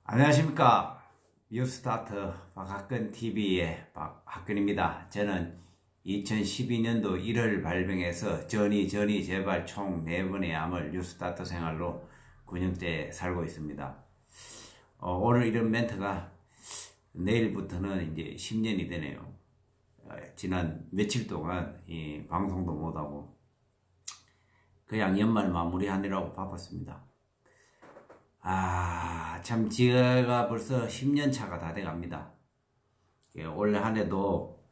안녕하십니까. 뉴스타트 박학근TV의 박학근입니다. 저는 2012년도 1월 발병해서 전이 재발 총 4번의 암을 뉴스타트 생활로 9년째 살고 있습니다. 오늘 이런 멘트가 내일부터는 이제 10년이 되네요. 지난 며칠 동안 방송도 못하고 그냥 연말 마무리하느라고 바빴습니다. 참 제가 벌써 10년 차가 다 돼갑니다. 올해 한 해도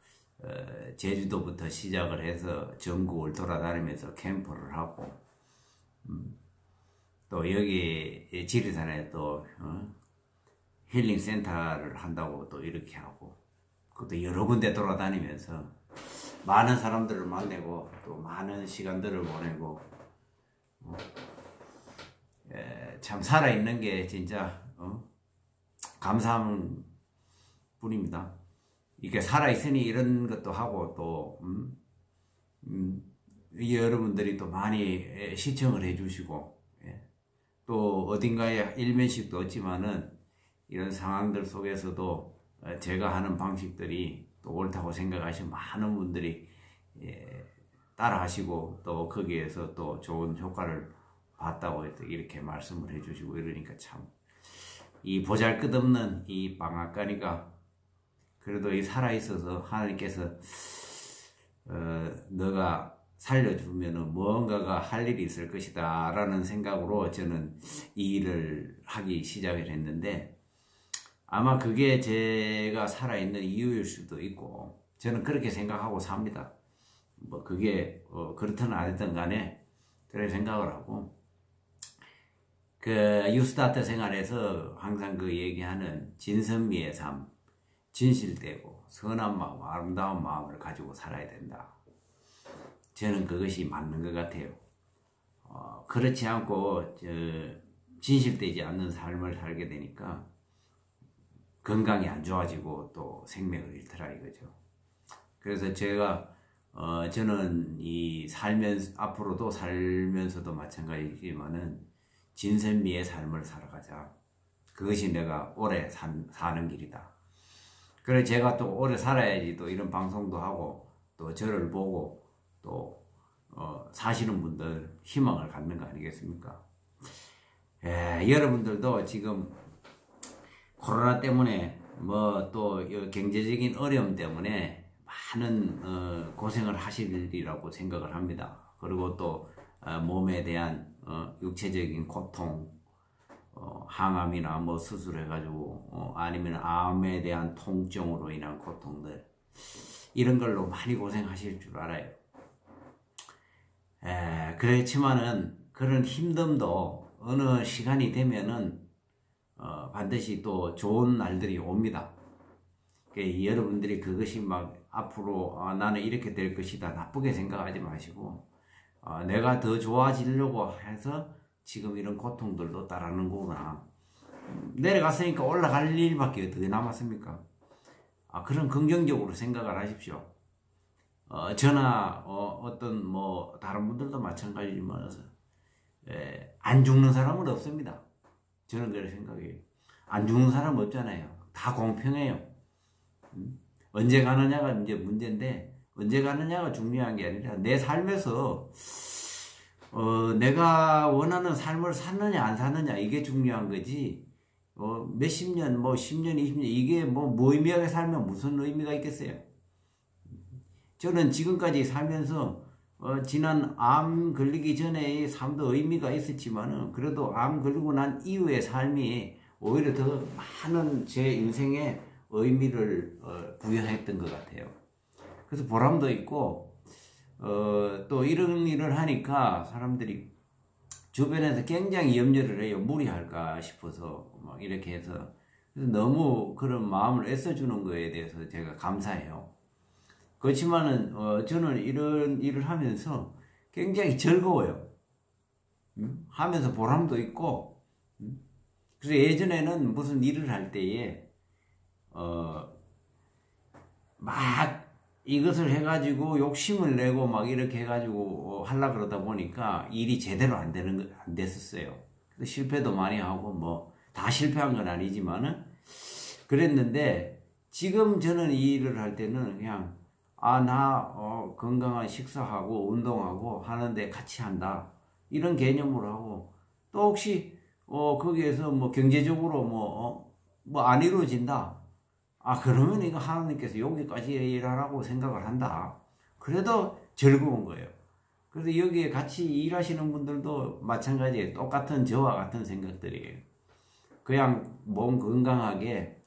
제주도부터 시작을 해서 전국을 돌아다니면서 캠프를 하고 또 여기 지리산에 또 힐링 센터를 한다고 또 이렇게 하고 그것도 여러 군데 돌아다니면서 많은 사람들을 만나고 또 많은 시간들을 보내고 참 살아있는 게 진짜 감사한 뿐입니다. 이게 살아있으니 이런 것도 하고 또 여러분들이 또 많이 시청을 해주시고 또 어딘가에 일면식도 없지만은 이런 상황들 속에서도 제가 하는 방식들이 또 옳다고 생각하시는 많은 분들이 따라 하시고 또 거기에서 또 좋은 효과를 봤다고 이렇게 말씀을 해주시고 이러니까 참 이 보잘것없는 이 방앗간이가 그래도 이 살아있어서 하나님께서 너가 살려주면은 무언가가 할 일이 있을 것이다 라는 생각으로 저는 이 일을 하기 시작을 했는데 아마 그게 제가 살아있는 이유일 수도 있고 저는 그렇게 생각하고 삽니다. 뭐 그게 그렇든 아니든 간에 그렇게 생각을 하고 그 뉴스타트 생활에서 항상 그 얘기하는 진선미의 삶, 진실되고 선한 마음, 아름다운 마음을 가지고 살아야 된다. 저는 그것이 맞는 것 같아요. 그렇지 않고 진실되지 않는 삶을 살게 되니까 건강이 안 좋아지고 또 생명을 잃더라 이거죠. 그래서 제가 저는 이 앞으로도 살면서도 마찬가지지만은 진선미의 삶을 살아가자. 그것이 내가 오래 사는 길이다. 그래서 제가 또 오래 살아야지 또 이런 방송도 하고 또 저를 보고 또 사시는 분들 희망을 갖는 거 아니겠습니까? 여러분들도 지금 코로나 때문에 뭐 또 경제적인 어려움 때문에 많은 고생을 하시리라고 생각을 합니다. 그리고 또 몸에 대한 육체적인 고통, 항암이나 뭐 수술해가지고 아니면 암에 대한 통증으로 인한 고통들 이런 걸로 많이 고생하실 줄 알아요. 그렇지만은 그런 힘듦도 어느 시간이 되면은 반드시 또 좋은 날들이 옵니다. 여러분들이 그것이 막 앞으로 나는 이렇게 될 것이다 나쁘게 생각하지 마시고 내가 더 좋아지려고 해서 지금 이런 고통들도 따르는 거구나. 내려갔으니까 올라갈 일밖에 어떻게 남았습니까? 그런 긍정적으로 생각을 하십시오. 저나 어떤 뭐 다른 분들도 마찬가지지만 안 죽는 사람은 없습니다. 저는 그렇게 생각해요. 안 죽는 사람 없잖아요. 다 공평해요. 언제 가느냐가 이제 문제인데 언제 가느냐가 중요한 게 아니라 내 삶에서 내가 원하는 삶을 샀느냐 안 샀느냐 이게 중요한 거지 몇십 년 뭐 10년 20년 이게 뭐 무의미하게 살면 무슨 의미가 있겠어요. 저는 지금까지 살면서 지난 암 걸리기 전에 삶도 의미가 있었지만은 그래도 암 걸리고 난 이후의 삶이 오히려 더 많은 제 인생에 의미를 부여했던 것 같아요. 그래서 보람도 있고 또 이런 일을 하니까 사람들이 주변에서 굉장히 염려를 해요. 무리할까 싶어서 막 이렇게 해서 그래서 너무 그런 마음을 애써주는 거에 대해서 제가 감사해요. 그렇지만은 저는 이런 일을 하면서 굉장히 즐거워요. 하면서 보람도 있고 그래서 예전에는 무슨 일을 할 때에 막 이것을 해가지고 욕심을 내고 막 이렇게 해가지고 하려고 그러다 보니까 일이 제대로 안 됐었어요. 실패도 많이 하고 뭐 다 실패한 건 아니지만은 그랬는데 지금 저는 이 일을 할 때는 그냥 건강한 식사하고 운동하고 하는데 같이 한다 이런 개념으로 하고 또 혹시 거기에서 뭐 경제적으로 뭐 안 이루어진다 그러면 이거 하나님께서 여기까지 일하라고 생각을 한다 그래도 즐거운 거예요. 그래서 여기에 같이 일하시는 분들도 마찬가지예요. 똑같은 저와 같은 생각들이에요. 그냥 몸 건강하게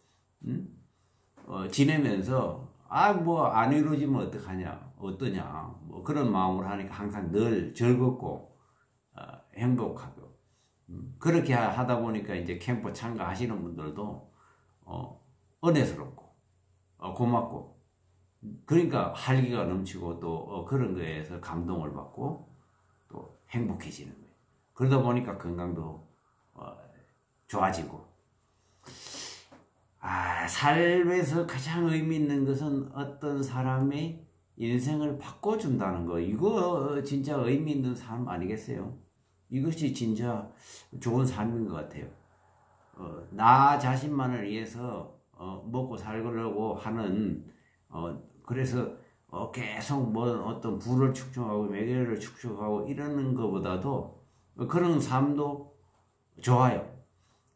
지내면서 뭐 안 이루어지면 어떠냐 뭐 그런 마음으로 하니까 항상 늘 즐겁고 행복하고 그렇게 하다 보니까 이제 캠프 참가하시는 분들도 은혜스럽고 고맙고 그러니까 활기가 넘치고 또 그런 거에서 감동을 받고 또 행복해지는 거예요. 그러다 보니까 건강도 좋아지고 삶에서 가장 의미 있는 것은 어떤 사람의 인생을 바꿔준다는 거 이거 진짜 의미 있는 삶 아니겠어요? 이것이 진짜 좋은 삶인 것 같아요. 나 자신만을 위해서 먹고 살려고 하는 그래서 계속 뭐 어떤 부를 축적하고 매개를 축적하고 이러는 것보다도 그런 삶도 좋아요.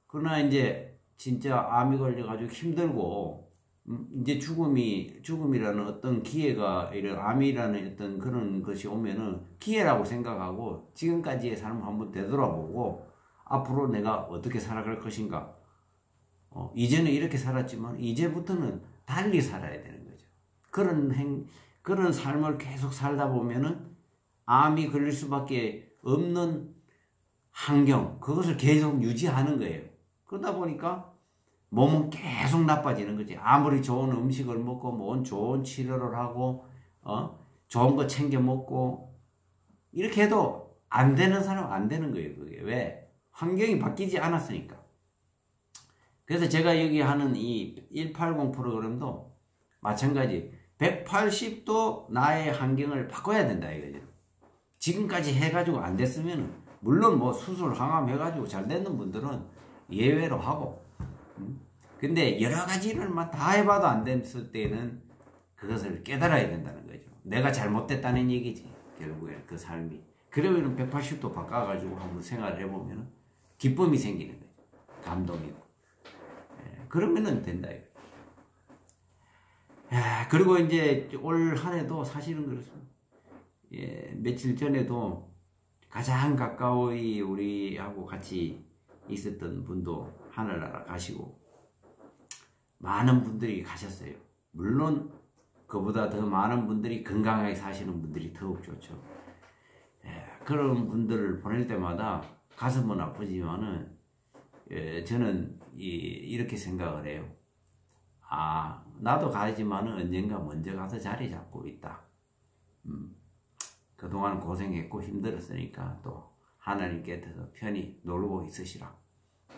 그러나 이제 진짜 암이 걸려가지고 힘들고 이제 죽음이라는 어떤 기회가 이런 암이라는 어떤 그런 것이 오면은 기회라고 생각하고 지금까지의 삶을 한번 되돌아보고 앞으로 내가 어떻게 살아갈 것인가. 이제는 이렇게 살았지만 이제부터는 달리 살아야 되는 거죠. 그런 삶을 계속 살다 보면은 암이 걸릴 수밖에 없는 환경, 그것을 계속 유지하는 거예요. 그러다 보니까 몸은 계속 나빠지는 거지. 아무리 좋은 음식을 먹고, 뭐 좋은 치료를 하고, 좋은 거 챙겨 먹고, 이렇게 해도 안 되는 사람은 안 되는 거예요, 그게. 왜? 환경이 바뀌지 않았으니까. 그래서 제가 여기 하는 이 180 프로그램도 마찬가지. 180도 나의 환경을 바꿔야 된다, 이거죠. 지금까지 해가지고 안 됐으면, 물론 뭐 수술 항암 해가지고 잘 되는 분들은 예외로 하고, 근데 여러 가지를 다 해봐도 안 됐을 때는 그것을 깨달아야 된다는 거죠. 내가 잘못됐다는 얘기지, 결국에는 그 삶이. 그러면 180도 바꿔가지고 한번 생활을 해보면 기쁨이 생기는 거예요. 감동이고. 그러면은 된다, 이거. 그리고 이제 올 한 해도 사실은 그렇습니다. 며칠 전에도 가장 가까이 우리하고 같이 있었던 분도 하늘나라 가시고 많은 분들이 가셨어요. 물론 그보다 더 많은 분들이 건강하게 사시는 분들이 더욱 좋죠. 그런 분들을 보낼 때마다 가슴은 아프지만은 저는 이렇게 생각을 해요. 나도 가지만은 언젠가 먼저 가서 자리 잡고 있다. 그동안 고생했고 힘들었으니까 또 하나님께서 편히 놀고 있으시라.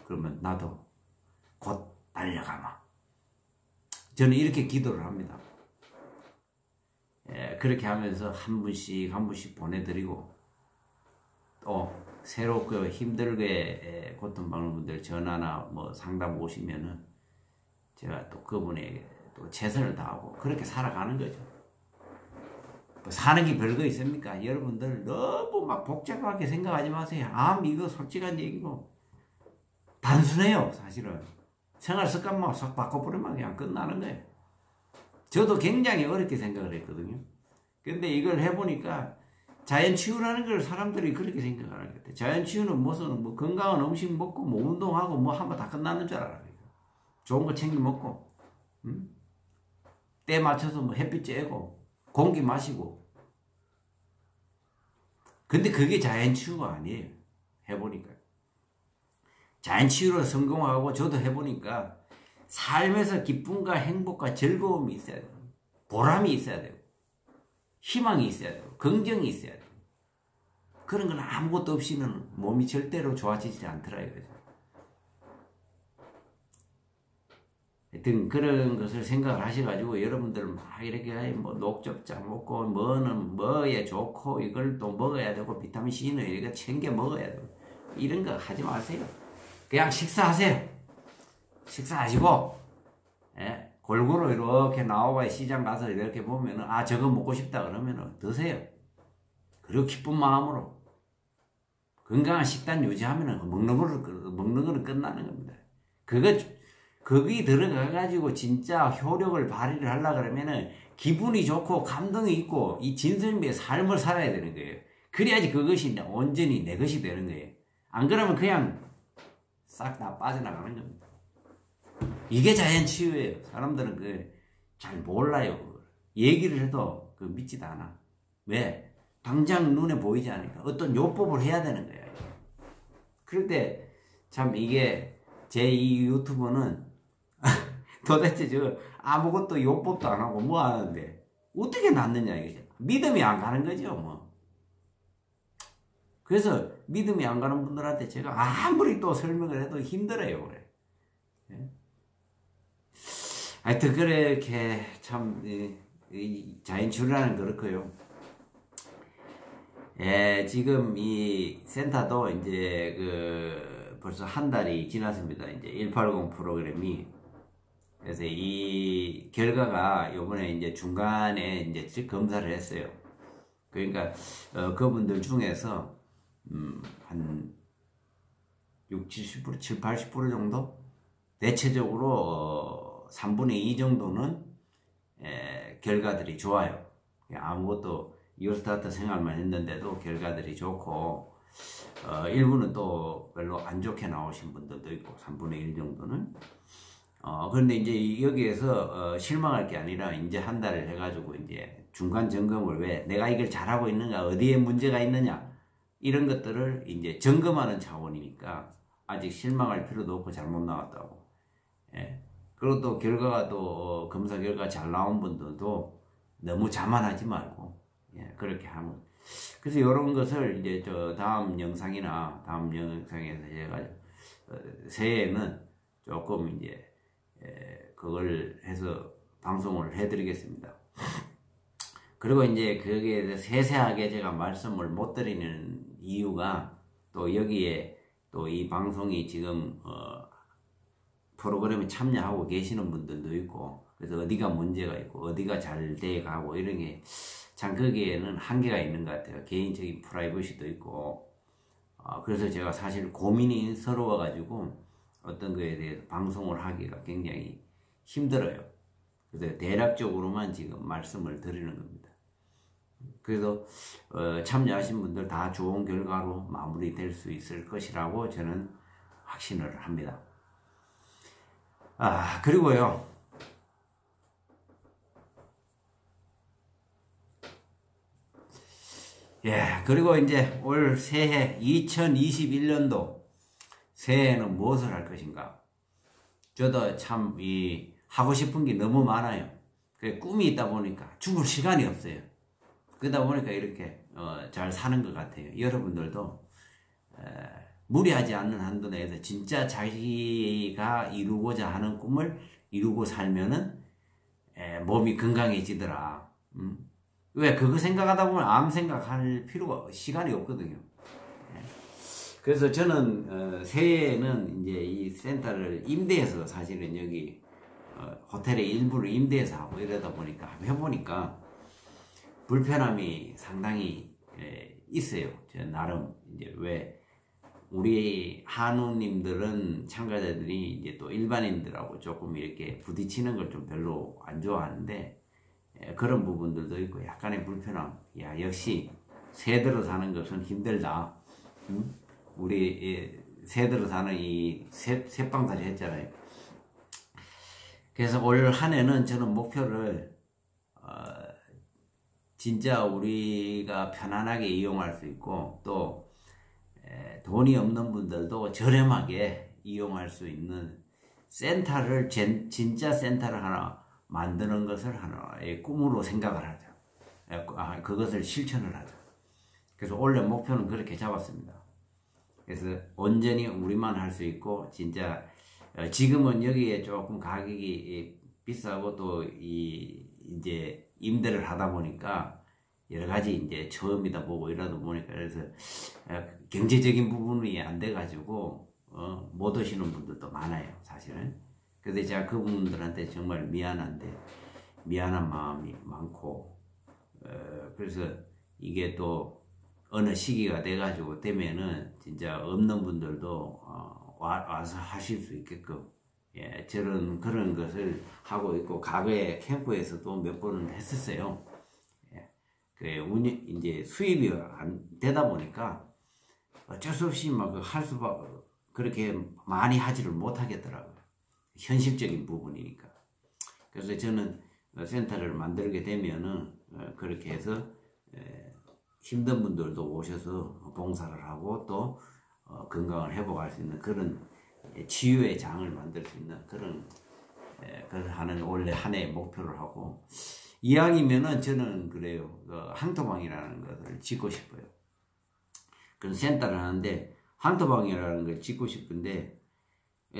그러면 나도 곧 달려가마. 저는 이렇게 기도를 합니다. 그렇게 하면서 한 분씩 보내드리고 또 새로 힘들게 고통받는 분들 전화나 뭐 상담 오시면은 제가 또 그분에게 또 최선을 다하고 그렇게 살아가는 거죠. 뭐 사는 게 별거 있습니까? 여러분들 너무 막 복잡하게 생각하지 마세요. 이거 솔직한 얘기고 단순해요, 사실은. 생활 습관만 싹 바꿔버리면 그냥 끝나는 거예요. 저도 굉장히 어렵게 생각을 했거든요. 근데 이걸 해보니까 자연치유라는 걸 사람들이 그렇게 생각하는 것 같아요. 자연치유는 무슨 건강한 음식 먹고 뭐 운동하고 뭐 하면 다 끝나는 줄 알아요. 좋은 거 챙겨 먹고, 때 맞춰서 뭐 햇빛 쬐고, 공기 마시고. 근데 그게 자연치유가 아니에요. 해보니까. 자연치유로 성공하고 저도 해보니까 삶에서 기쁨과 행복과 즐거움이 있어야 돼요. 보람이 있어야 돼요. 희망이 있어야 돼요. 긍정이 있어야 돼요. 그런 건 아무것도 없이는 몸이 절대로 좋아지지 않더라 이거죠. 하여튼 그런 것을 생각을 하셔가지고 여러분들 막 이렇게 뭐 녹즙자 먹고 뭐는 뭐에 좋고 이걸 또 먹어야 되고 비타민C는 이렇게 챙겨 먹어야 되고 이런 거 하지 마세요. 그냥 식사하세요. 식사하시고, 예, 골고루 이렇게 나와봐야 시장 가서 이렇게 보면은, 아, 저거 먹고 싶다 그러면은 드세요. 그리고 기쁜 마음으로. 건강한 식단 유지하면은 먹는 거는 끝나는 겁니다. 거기 들어가가지고 진짜 효력을 발휘를 하려고 그러면은 기분이 좋고 감동이 있고 이 진선미의 삶을 살아야 되는 거예요. 그래야지 그것이 온전히 내 것이 되는 거예요. 안 그러면 그냥 싹 다 빠져나가는 겁니다. 이게 자연치유예요. 사람들은 잘 몰라요. 얘기를 해도 믿지도 않아. 왜? 당장 눈에 보이지 않으니까 어떤 요법을 해야 되는 거야. 그럴 때 참 이게 제 이 유튜버는 도대체 아무것도 요법도 안 하고 뭐 하는데 어떻게 낫느냐 이거죠. 믿음이 안 가는 거죠 뭐. 그래서 믿음이 안 가는 분들한테 제가 아무리 또 설명을 해도 힘들어요. 그래. 예? 하여튼 그렇게 참 자연치유라는 그렇고요. 예, 지금 이 센터도 이제 벌써 한 달이 지났습니다. 이제 180 프로그램이. 그래서 이 결과가 요번에 이제 중간에 이제 검사를 했어요. 그러니까, 그분들 중에서, 한 60, 70%, 70, 80% 정도? 대체적으로, 3분의 2 정도는, 결과들이 좋아요. 아무것도, 이오스타트 생활만 했는데도 결과들이 좋고, 일부는 또 별로 안 좋게 나오신 분들도 있고, 3분의 1 정도는. 그런데 이제 여기에서, 실망할 게 아니라, 이제 한 달을 해가지고, 이제 중간 점검을 왜 내가 이걸 잘하고 있는가, 어디에 문제가 있느냐, 이런 것들을 이제 점검하는 차원이니까, 아직 실망할 필요도 없고 잘못 나왔다고. 예. 그리고 또 결과가 또, 검사 결과 잘 나온 분들도 너무 자만하지 말고, 예, 그렇게 하면. 그래서 이런 것을 이제 다음 영상에서 제가, 새해에는 조금 이제, 그걸 해서 방송을 해드리겠습니다. 그리고 이제 거기에 대해서 세세하게 제가 말씀을 못 드리는 이유가 또 여기에 또 이 방송이 지금, 프로그램에 참여하고 계시는 분들도 있고, 그래서 어디가 문제가 있고, 어디가 잘 돼가고, 이런 게 참 거기에는 한계가 있는 것 같아요. 개인적인 프라이버시도 있고, 그래서 제가 사실 고민이 서러워가지고, 어떤 거에 대해서 방송을 하기가 굉장히 힘들어요. 그래서 대략적으로만 지금 말씀을 드리는 겁니다. 그래서 참여하신 분들 다 좋은 결과로 마무리될 수 있을 것이라고 저는 확신을 합니다. 그리고요. 예, 그리고 이제 올 새해 2021년도 새해에는 무엇을 할 것인가? 저도 참 하고 싶은 게 너무 많아요. 꿈이 있다 보니까 죽을 시간이 없어요. 그러다 보니까 이렇게 잘 사는 것 같아요. 여러분들도 무리하지 않는 한도 내에서 진짜 자기가 이루고자 하는 꿈을 이루고 살면은 몸이 건강해지더라. 왜 그거 생각하다 보면 암 생각할 시간이 없거든요. 그래서 저는 새해에는 이제 이 센터를 임대해서 사실은 여기 호텔의 일부를 임대해서 하고 이러다 보니까 해보니까 불편함이 상당히 있어요. 저 나름 이제 왜 우리 한우님들은 참가자들이 이제 또 일반인들하고 조금 이렇게 부딪히는 걸 좀 별로 안 좋아하는데 그런 부분들도 있고 약간의 불편함. 야, 역시 새 들어 사는 것은 힘들다. 우리 새 들어 사는 이 새빵살이 했잖아요. 그래서 올 한 해는 저는 목표를 진짜 우리가 편안하게 이용할 수 있고 또 돈이 없는 분들도 저렴하게 이용할 수 있는 센터를 진짜 센터를 하나 만드는 것을 하나의 꿈으로 생각을 하자. 그것을 실천을 하자. 그래서 원래 목표는 그렇게 잡았습니다. 그래서 온전히 우리만 할 수 있고 진짜 지금은 여기에 조금 가격이 비싸고 또 이제 임대를 하다 보니까 여러 가지 이제 처음이다 보고 이러다 보니까 그래서 경제적인 부분이 안 돼 가지고 못 오시는 분들도 많아요, 사실은. 근데 제가 그분들한테 정말 미안한 마음이 많고, 그래서 이게 또 어느 시기가 돼가지고 되면은 진짜 없는 분들도 와서 하실 수 있게끔, 예, 그런 것을 하고 있고, 과거에 캠프에서도 몇 번은 했었어요. 예, 이제 수입이 안 되다 보니까 어쩔 수 없이 막 그렇게 많이 하지를 못하겠더라고요. 현실적인 부분이니까. 그래서 저는 센터를 만들게 되면은 그렇게 해서 힘든 분들도 오셔서 봉사를 하고 또 건강을 회복할 수 있는 그런 치유의 장을 만들 수 있는 그런 하는 원래 한 해의 목표를 하고, 이왕이면은 저는 그래요. 항토방이라는 것을 짓고 싶어요. 그런 센터를 하는데 항토방이라는 걸 짓고 싶은데,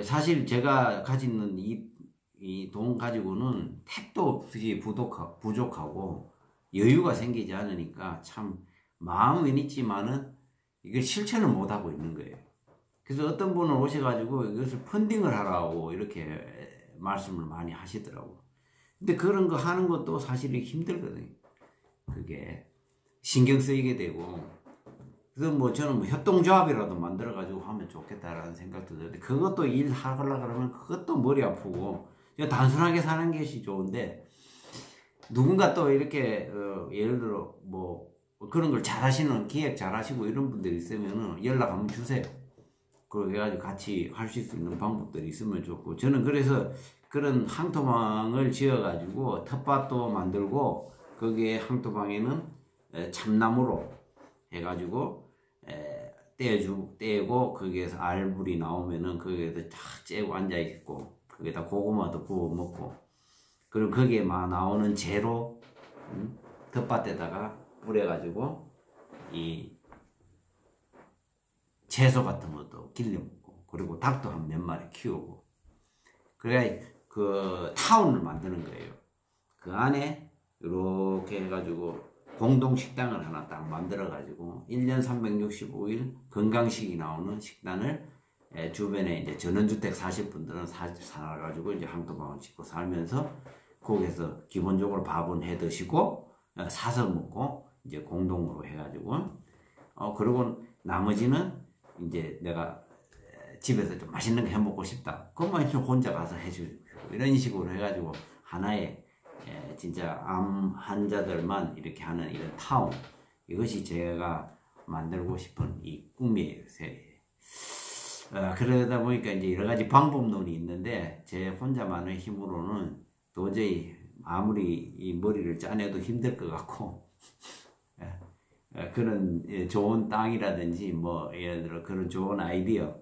사실 제가 가지는 이 돈 가지고는 택도 없이 부족하고 여유가 생기지 않으니까 참 마음은 있지만은 이걸 실천을 못 하고 있는 거예요. 그래서 어떤 분은 오셔가지고 이것을 펀딩을 하라고 이렇게 말씀을 많이 하시더라고요. 근데 그런 거 하는 것도 사실 힘들거든요. 그게 신경 쓰이게 되고, 그래서 뭐 저는 뭐 협동조합이라도 만들어가지고 하면 좋겠다라는 생각도 드는데, 그것도 일하려고 그러면 그것도 머리 아프고, 단순하게 사는 것이 좋은데, 누군가 또 이렇게, 예를 들어 뭐 그런 걸 잘하시는, 기획 잘하시고 이런 분들이 있으면은 연락 한번 주세요. 그렇게 해가지고 같이 하실 수 있는 방법들이 있으면 좋고, 저는 그래서 그런 항토방을 지어가지고 텃밭도 만들고, 거기에 항토방에는 참나무로 해가지고 떼고, 거기에서 알불이 나오면은 거기에다 딱 째고 앉아있고, 거기에다 고구마도 구워 먹고, 그리고 거기에 막 나오는 재로 텃밭에다가 뿌려가지고 이 채소 같은 것도 길러 먹고, 그리고 닭도 한 몇 마리 키우고, 그래야 그 타운을 만드는 거예요. 그 안에 이렇게 해가지고 공동 식당을 하나 딱 만들어가지고 1년 365일 건강식이 나오는 식단을 주변에 이제 전원주택 사실 분들은 사가지고 이제 항토방을 짓고 살면서 거기에서 기본적으로 밥은 해 드시고 사서 먹고 이제 공동으로 해가지고 그리고 나머지는 이제 내가 집에서 좀 맛있는 거 해 먹고 싶다, 그것만 좀 혼자 가서 해주고, 이런 식으로 해가지고 하나의 진짜 암 환자들만 이렇게 하는 이런 타운, 이것이 제가 만들고 싶은 이 꿈이에요. 그러다 보니까 이제 여러 가지 방법론이 있는데, 제 혼자만의 힘으로는 도저히 아무리 이 머리를 짜내도 힘들 것 같고, 그런 좋은 땅이라든지 뭐 예를 들어 그런 좋은 아이디어,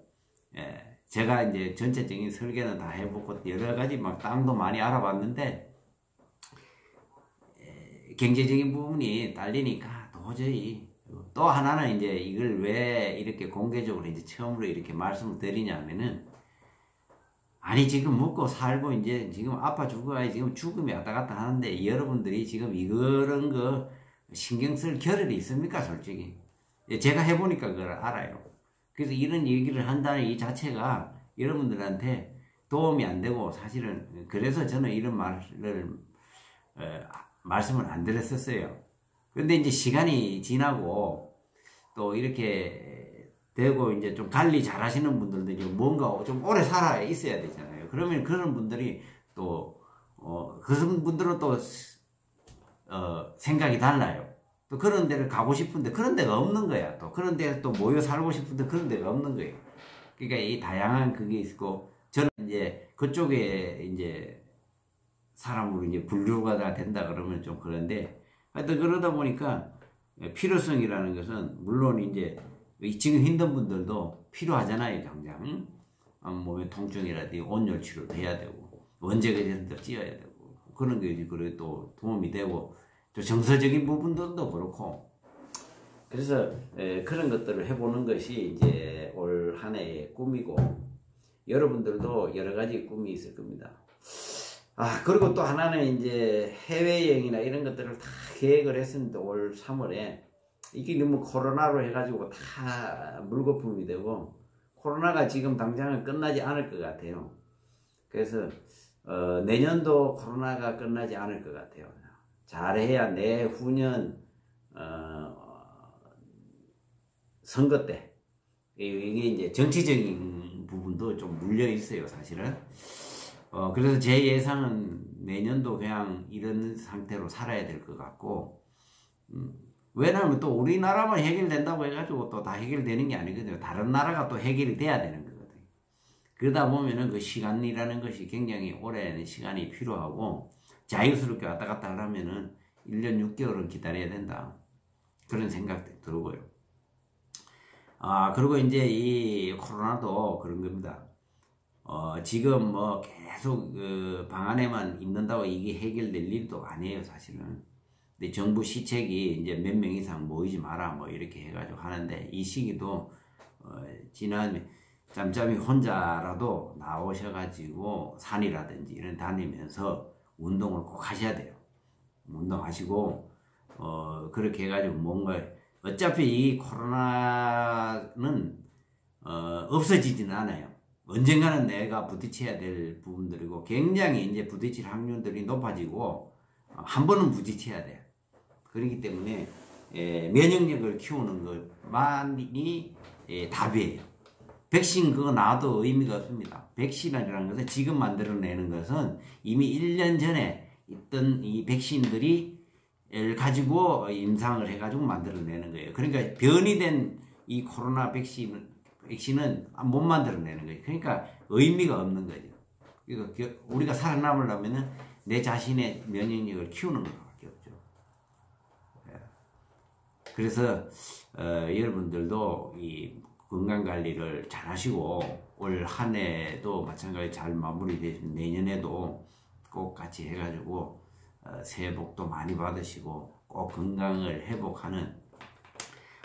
제가 이제 전체적인 설계는 다 해보고 여러 가지 막 땅도 많이 알아봤는데, 경제적인 부분이 딸리니까 도저히. 또 하나는 이제 이걸 왜 이렇게 공개적으로 이제 처음으로 이렇게 말씀을 드리냐면은, 아니 지금 먹고 살고 이제 지금 아파 죽어야 지금 죽음이 왔다 갔다 하는데, 여러분들이 지금 이런 거 신경 쓸 겨를이 있습니까? 솔직히 제가 해보니까 그걸 알아요. 그래서 이런 얘기를 한다는 이 자체가 여러분들한테 도움이 안 되고, 사실은 그래서 저는 이런 말씀을 안 드렸었어요. 근데 이제 시간이 지나고 또 이렇게 되고 이제 좀 관리 잘 하시는 분들도 이제 뭔가 좀 오래 살아 있어야 되잖아요. 그러면 그런 분들이 또 그런 분들은 또 생각이 달라요. 또 그런 데를 가고 싶은데 그런 데가 없는 거야. 또 그런 데 또 모여 살고 싶은데 그런 데가 없는 거예요. 그러니까 이 다양한 그게 있고, 저는 이제 그쪽에 이제 사람으로 이제 분류가 다 된다 그러면 좀 그런데, 하여튼 그러다 보니까 필요성이라는 것은 물론 이제 지금 힘든 분들도 필요하잖아요. 당장 몸의 통증이라든지 온열 치료도 해야 되고, 원적외선도 찌어야 되고, 그런 게 그래 또 도움이 되고, 또 정서적인 부분들도 그렇고, 그래서 그런 것들을 해보는 것이 이제 올 한 해의 꿈이고, 여러분들도 여러 가지 꿈이 있을 겁니다. 그리고 또 하나는 이제 해외여행이나 이런 것들을 다 계획을 했습니다. 올 3월에. 이게 너무 코로나로 해가지고 다 물거품이 되고, 코로나가 지금 당장은 끝나지 않을 것 같아요. 그래서 내년도 코로나가 끝나지 않을 것 같아요. 잘해야 내후년 선거 때 이게 이제 정치적인 부분도 좀 물려 있어요, 사실은. 그래서 제 예상은 내년도 그냥 이런 상태로 살아야 될 것 같고, 왜냐하면 또 우리나라만 해결된다고 해가지고 또 다 해결되는 게 아니거든요. 다른 나라가 또 해결이 돼야 되는 거거든요. 그러다 보면은 그 시간이라는 것이 굉장히 오랜 시간이 필요하고, 자유스럽게 왔다 갔다 하려면은 1년 6개월은 기다려야 된다. 그런 생각도 들고요. 그리고 이제 이 코로나도 그런 겁니다. 지금 뭐 계속 방 안에만 있는다고 이게 해결될 일도 아니에요, 사실은. 근데 정부 시책이 이제 몇 명 이상 모이지 마라 뭐 이렇게 해가지고 하는데, 이 시기도 지난 짬짬이 혼자라도 나오셔가지고 산이라든지 이런 다니면서 운동을 꼭 하셔야 돼요. 운동하시고 그렇게 해가지고 뭔가, 어차피 이 코로나는 없어지지는 않아요. 언젠가는 내가 부딪혀야 될 부분들이고, 굉장히 이제 부딪힐 확률들이 높아지고 한 번은 부딪혀야 돼요. 그렇기 때문에 면역력을 키우는 것만이 답이에요. 백신 그거 나와도 의미가 없습니다. 백신이라는 것은 지금 만들어내는 것은 이미 1년 전에 있던 이 백신들이 가지고 임상을 해가지고 만들어내는 거예요. 그러니까 변이된 이 코로나 백신은 못 만들어내는 거예요. 그러니까 의미가 없는 거죠. 그러니까 우리가 살아남으려면 내 자신의 면역력을 키우는 것밖에 없죠. 그래서 여러분들도 이 건강관리를 잘 하시고, 올 한 해도 마찬가지 잘 마무리되시면 내년에도 꼭 같이 해가지고 새해 복도 많이 받으시고 꼭 건강을 회복하는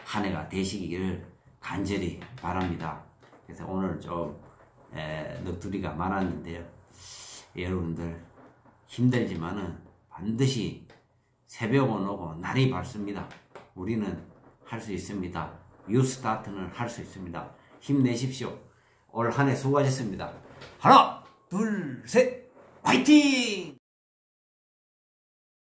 한 해가 되시기를 간절히 바랍니다. 그래서 오늘 좀 넋두리가 많았는데요. 여러분들 힘들지만은 반드시 새벽은 오고 날이 밝습니다. 우리는 할 수 있습니다. 유스타트는 할 수 있습니다. 힘내십시오. 올 한 해 수고하셨습니다. 하나, 둘, 셋, 화이팅!